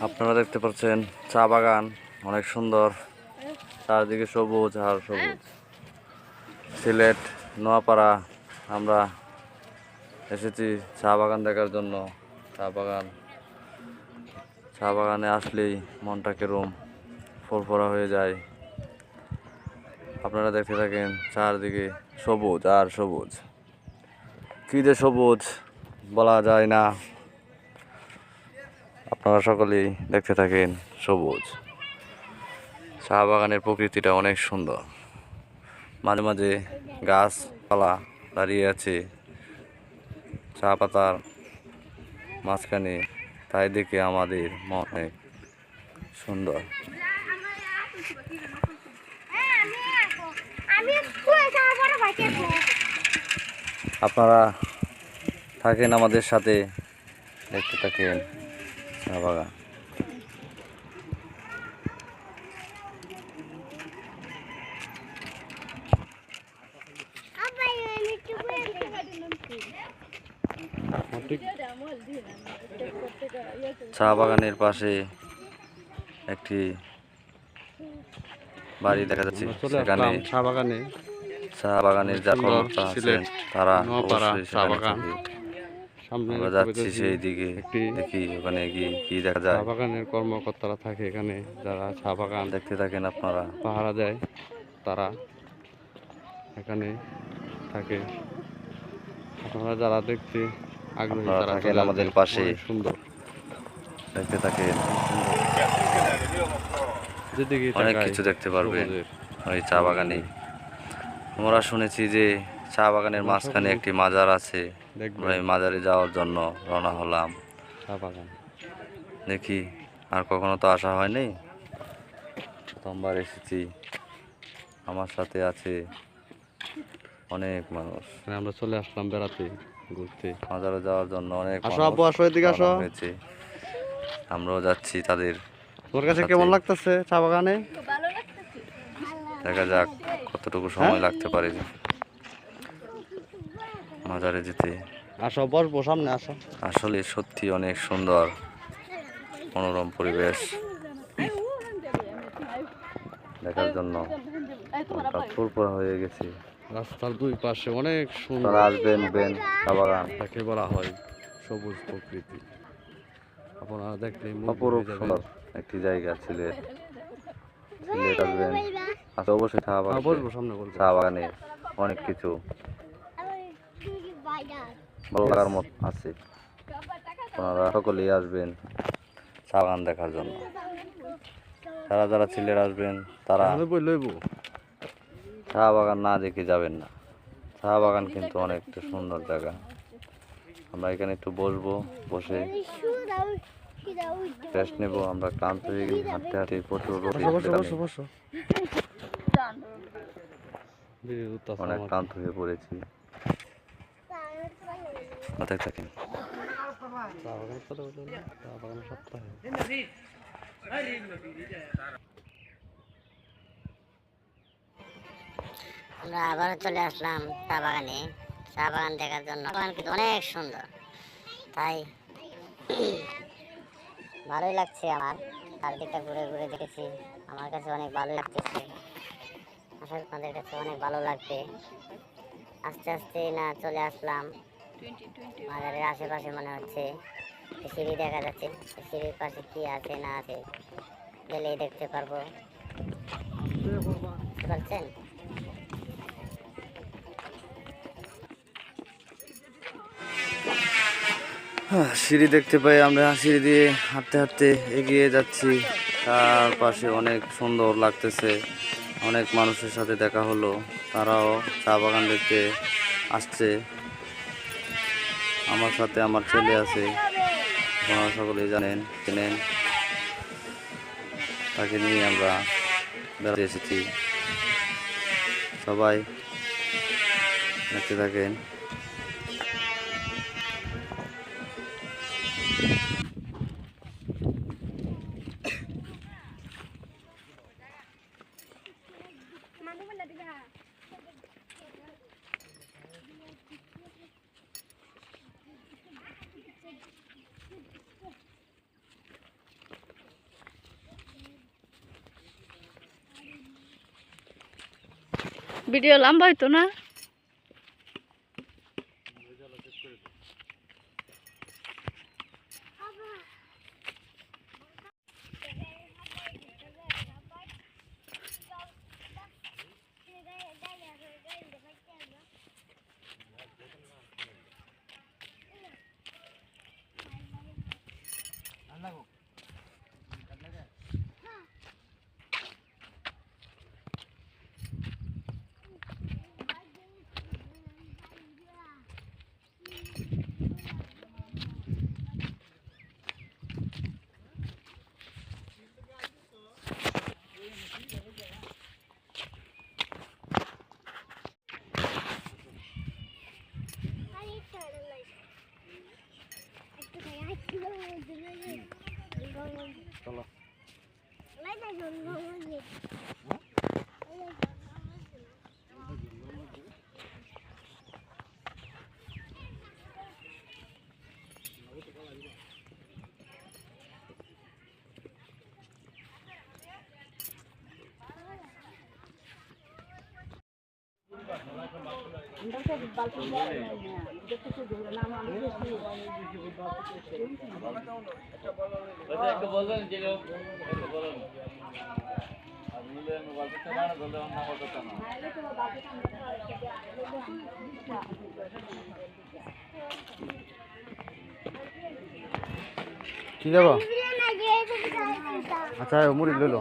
আপনারা দেখতে পাচ্ছেন চা বাগান অনেক সুন্দর, চারদিকে সবুজ আর সবুজ। সিলেট নোয়াপাড়া আমরা এসেছি চা বাগান দেখার জন্য। চা বাগানে আসলেই মনটা কেরম ফুরফুরা হয়ে যায়। আপনারা দেখতে থাকেন, চারদিকে সবুজ আর সবুজ, কী যে সবুজ বলা যায় না। আপনারা সকলেই দেখতে থাকেন সবুজ। চা বাগানের প্রকৃতিটা অনেক সুন্দর, মাঝে মাঝে গাছপালা দাঁড়িয়ে আছে চা পাতার মাঝখানে, তাই দেখে আমাদের মন অনেক সুন্দর। আপনারা থাকেন আমাদের সাথে, দেখতে থাকেন চা বাগান। চা বাগানের পাশে একটি বাড়ি দেখা যাচ্ছে, সেখানে চা বাগানের যা কর্মকর্তা আছেন তারা অবশ্যই সেখানে থাকে। আমরা যাচ্ছি সেই দিকে, দেখি ওখানে গিয়ে কি দেখা যায়। চা বাগানের কর্মকর্তারা থাকে এখানে, যারা চা বাগান দেখতে থাকেন আপনারা। পাহারা দেয় তারা এখানে থাকে। আপনারা যারা দেখতে আগ্রহী তারা থাকেন আমাদের পাশে, সুন্দর দেখতে থাকেন, যেদিকে অনেক কিছু দেখতে পারবেন ওই চা বাগানে। আমরা শুনেছি যে চা বাগানের মাঝখানে একটি মাজার আছে, আমরা এই মাজারে যাওয়ার জন্য রওনা হলাম। চা বাগান দেখি, আর কখনো তো আসা হয়নি, প্রথমবার এসেছি। আমার সাথে আছে অনেক মানুষ। আমরা চলে আসলাম বেড়াতে, ঘুরতে, মাজারে যাওয়ার জন্য অনেক হয়েছে। আমরাও যাচ্ছি তাদের। তোর কাছে কেমন লাগতেছে চা বাগানে? দেখা যাক কতটুকু সময় লাগতে পারে মাজারে যেতে। আসো, বসবো, সামনে আসো। আসলে সত্যি অনেক সুন্দর মনোরম পরিবেশ, দেখার জন্য ফুরফুরা হয়ে গেছি। রাস্তার দুই পাশে অনেক সুন্দর, আসবেন চা বাগান, তাকে বলা হয় সবুজ প্রকৃতি। আপনারা দেখলে অপরূপ সুন্দর একটি জায়গা সিলেট আসবেন, অবশ্যই চা বাগানে অনেক কিছু ভালো লাগার মতো আছে। আপনারা সকলেই আসবেন চা বাগান দেখার জন্য। যারা যারা সিলেট আসবেন তারা চা বাগান না দেখে যাবেন না। চা বাগান কিন্তু অনেকটা সুন্দর জায়গা। আমরা এখানে একটু বসবো, বসে রেস্ট নেব। আমরা ক্লান্ত হয়ে গেছি, হাঁটতে হাঁটতে প্রচুর অনেক ক্লান্ত হয়ে পড়েছি। মাথায় থাকেন। আমরা আবারও চলে আসলাম চা বাগানে, চা বাগান দেখার জন্য। বাগান কিন্তু অনেক সুন্দর, তাই ভালোই লাগছে। আমার চারদিকটা ঘুরে ঘুরে দেখেছি, আমার কাছে অনেক ভালো লাগতেছে। আশা করি আপনাদের কাছে অনেক ভালো লাগবে। আস্তে আস্তে না চলে আসলাম বাজারের আশেপাশে। মনে হচ্ছে সিঁড়ি দেখা যাচ্ছে, সিঁড়ির পাশে কি আছে না আছে গেলেই দেখতে পারবো। বুঝতে পারছেন? সিঁড়ি দেখতে পাই আমরা, সিঁড়ি দিয়ে হাঁটতে হাঁটতে এগিয়ে যাচ্ছি। তার পাশে অনেক সুন্দর লাগতেছে। অনেক মানুষের সাথে দেখা হলো, তারাও চা বাগান দেখতে আসছে। আমার সাথে আমার ছেলে আছে, আপনারা সকলেই জানেন, চেনেন। তাকে নিয়ে আমরা বেড়াতে এসেছি। সবাই দেখতে থাকেন। ভিডিও লম্বা হইতো না? চলো। কি যাবো? আচ্ছা মুড়ি লইলো।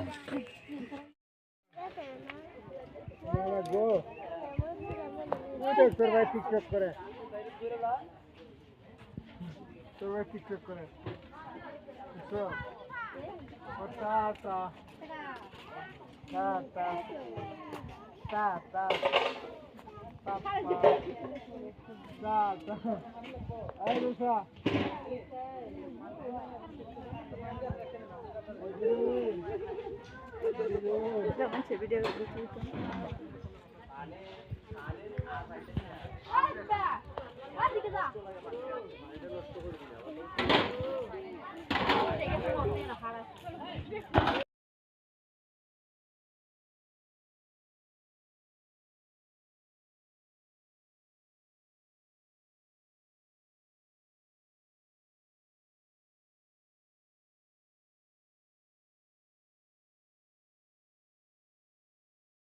টিকটক করে সবাই টিকটক করে টাটা টাটা টাটা টাটা এই রুষা ভিডিও